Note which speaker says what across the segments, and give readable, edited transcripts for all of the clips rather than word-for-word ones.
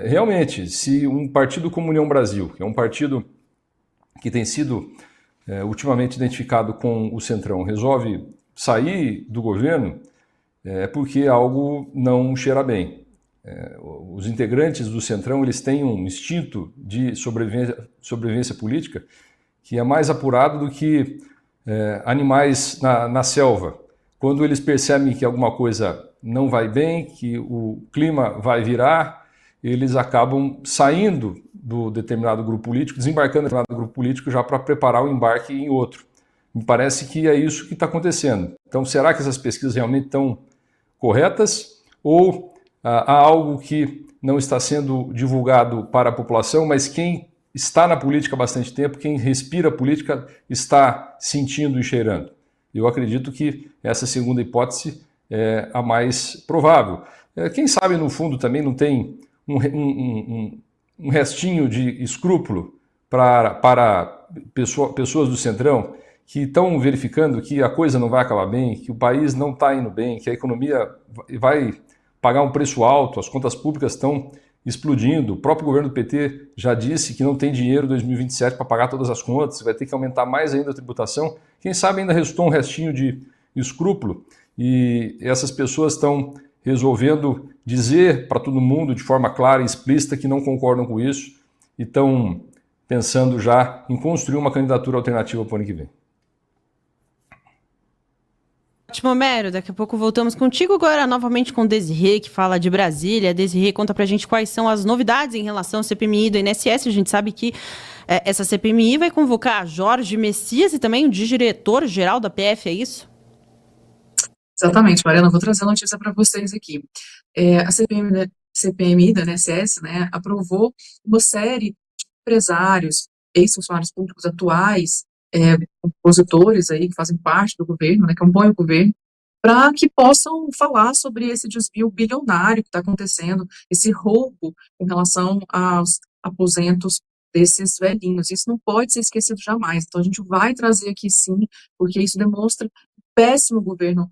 Speaker 1: Realmente, se um partido como União Brasil, que é um partido que tem sido ultimamente identificado com o Centrão, resolve sair do governo, é porque algo não cheira bem. Os integrantes do Centrão, eles têm um instinto de sobrevivência política que é mais apurado do que animais na selva. Quando eles percebem que alguma coisa não vai bem, que o clima vai virar, eles acabam saindo do determinado grupo político, desembarcando em determinado grupo político já para preparar o embarque em outro. Me parece que é isso que está acontecendo. Então, será que essas pesquisas realmente estão corretas? Ou há algo que não está sendo divulgado para a população, mas quem está na política há bastante tempo, quem respira a política está sentindo e cheirando? Eu acredito que essa segunda hipótese é a mais provável. Quem sabe, no fundo, também não tem um restinho de escrúpulo para pessoas do Centrão que estão verificando que a coisa não vai acabar bem, que o país não está indo bem, que a economia vai pagar um preço alto, as contas públicas estão explodindo. O próprio governo do PT já disse que não tem dinheiro em 2027 para pagar todas as contas, vai ter que aumentar mais ainda a tributação. Quem sabe ainda restou um restinho de escrúpulo e essas pessoas estão resolvendo dizer para todo mundo de forma clara e explícita que não concordam com isso e estão pensando já em construir uma candidatura alternativa para o ano que vem.
Speaker 2: Ótimo, Homero. Daqui a pouco voltamos contigo agora novamente com o Desirê, que fala de Brasília. Desirê, conta pra gente quais são as novidades em relação ao CPMI do INSS. A gente sabe que essa CPMI vai convocar Jorge Messias e também o diretor-geral da PF, é isso?
Speaker 3: Exatamente, Mariana, eu vou trazer a notícia para vocês aqui. A CPMI do INSS, né, aprovou uma série de empresários, ex-funcionários públicos atuais, opositores aí que fazem parte do governo, né, que compõem o governo, para que possam falar sobre esse desvio bilionário que está acontecendo, esse roubo com relação aos aposentos desses velhinhos. Isso não pode ser esquecido jamais. Então, a gente vai trazer aqui sim, porque isso demonstra péssimo governo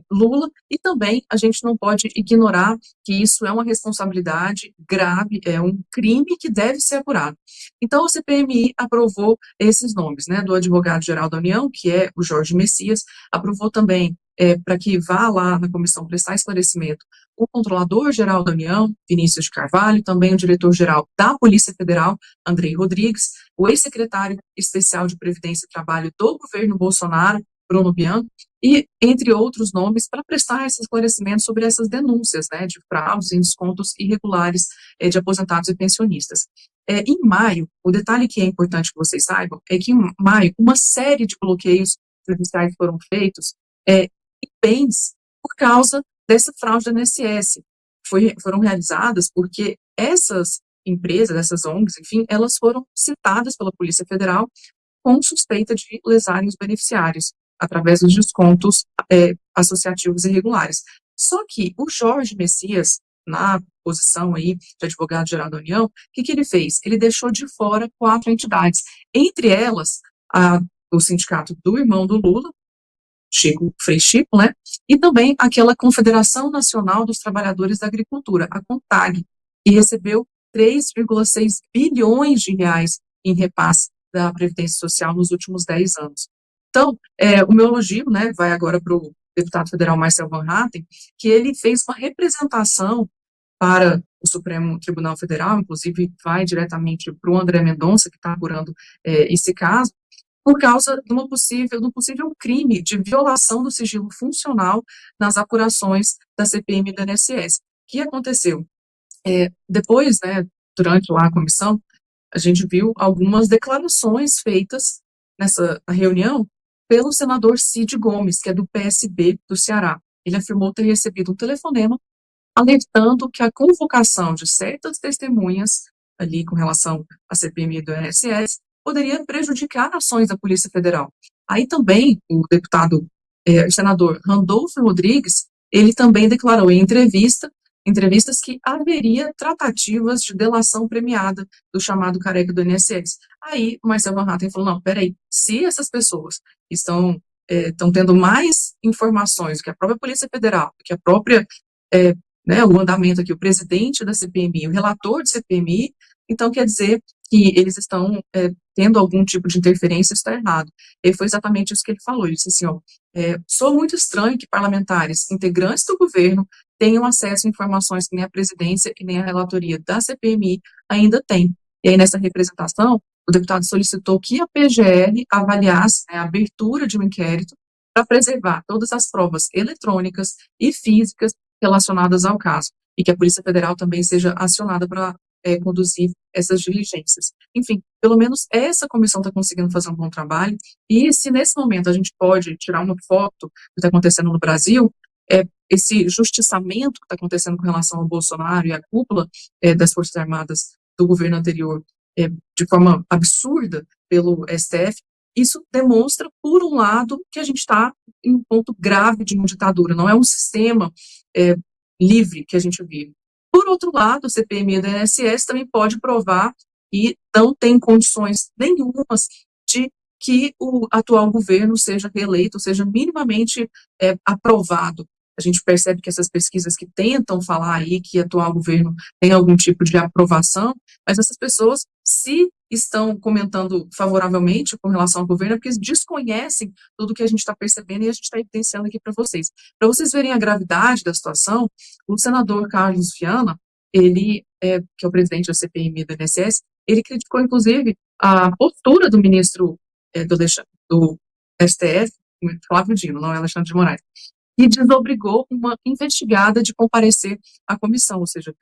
Speaker 3: Lula, e também a gente não pode ignorar que isso é uma responsabilidade grave, é um crime que deve ser apurado. Então, a CPMI aprovou esses nomes, né, do advogado-geral da União, que é o Jorge Messias, aprovou também para que vá lá na comissão prestar esclarecimento o controlador-geral da União, Vinícius de Carvalho, também o diretor-geral da Polícia Federal, Andrei Rodrigues, o ex-secretário especial de Previdência e Trabalho do governo Bolsonaro, Bruno Bianco, e entre outros nomes, para prestar esse esclarecimento sobre essas denúncias, né, de fraudes e descontos irregulares de aposentados e pensionistas. Em maio, o detalhe que é importante que vocês saibam é que em maio, uma série de bloqueios judiciais foram feitos em bens por causa dessa fraude do INSS. Foram realizadas porque essas empresas, essas ONGs, enfim, elas foram citadas pela Polícia Federal com suspeita de lesarem os beneficiários, através dos descontos associativos irregulares. Só que o Jorge Messias, na posição aí de advogado-geral da União, o que ele fez? Ele deixou de fora 4 entidades, entre elas o sindicato do irmão do Lula, Frei Chico, né? E também aquela Confederação Nacional dos Trabalhadores da Agricultura, a CONTAG, que recebeu 3,6 bilhões de reais em repasse da Previdência Social nos últimos 10 anos. Então, o meu elogio, né, vai agora para o deputado federal Marcel Van Hatten, que ele fez uma representação para o Supremo Tribunal Federal, inclusive vai diretamente para o André Mendonça, que está apurando esse caso, por causa de um possível crime de violação do sigilo funcional nas apurações da CPMI do INSS. O que aconteceu? Depois, né, durante lá a comissão, a gente viu algumas declarações feitas nessa reunião pelo senador Cid Gomes, que é do PSB do Ceará. Ele afirmou ter recebido um telefonema alertando que a convocação de certas testemunhas ali com relação à CPMI do INSS poderia prejudicar ações da Polícia Federal. Aí também o senador Randolfo Rodrigues, ele também declarou em entrevistas que haveria tratativas de delação premiada do chamado careca do INSS. Aí o Marcel Van Hatten falou, não, peraí, se essas pessoas estão tendo mais informações do que a própria Polícia Federal, do que a própria né, o andamento aqui, o presidente da CPMI, o relator de CPMI, então quer dizer que eles estão tendo algum tipo de interferência, isso está errado. E foi exatamente isso que ele falou, ele disse assim, ó, sou muito estranho que parlamentares, integrantes do governo, tenham acesso a informações que nem a presidência e nem a relatoria da CPMI ainda tem. E aí, nessa representação, o deputado solicitou que a PGR avaliasse, né, a abertura de um inquérito para preservar todas as provas eletrônicas e físicas relacionadas ao caso, e que a Polícia Federal também seja acionada para conduzir essas diligências. Enfim, pelo menos essa comissão está conseguindo fazer um bom trabalho, e se nesse momento a gente pode tirar uma foto do que está acontecendo no Brasil, esse justiçamento que está acontecendo com relação ao Bolsonaro e à cúpula das Forças Armadas do governo anterior, de forma absurda pelo STF, isso demonstra, por um lado, que a gente está em um ponto grave de uma ditadura, não é um sistema livre que a gente vive. Por outro lado, a CPMI da INSS também pode provar que não tem condições nenhumas de que o atual governo seja reeleito, seja minimamente aprovado. A gente percebe que essas pesquisas que tentam falar aí que o atual governo tem algum tipo de aprovação, mas essas pessoas, se estão comentando favoravelmente com relação ao governo, é porque eles desconhecem tudo que a gente está percebendo e a gente está evidenciando aqui para vocês. Para vocês verem a gravidade da situação, o senador Carlos Viana, ele, que é o presidente da CPMI do INSS, ele criticou, inclusive, a postura do ministro do STF, Flávio Dino, não é Alexandre de Moraes, e desobrigou uma investigada de comparecer à comissão, ou seja,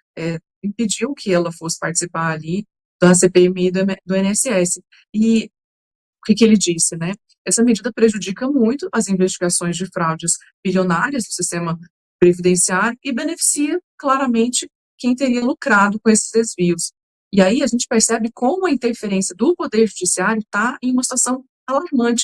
Speaker 3: impediu que ela fosse participar ali da CPMI do INSS. E o que ele disse, né? Essa medida prejudica muito as investigações de fraudes bilionárias do sistema previdenciário e beneficia claramente quem teria lucrado com esses desvios. E aí a gente percebe como a interferência do Poder Judiciário está em uma situação alarmante.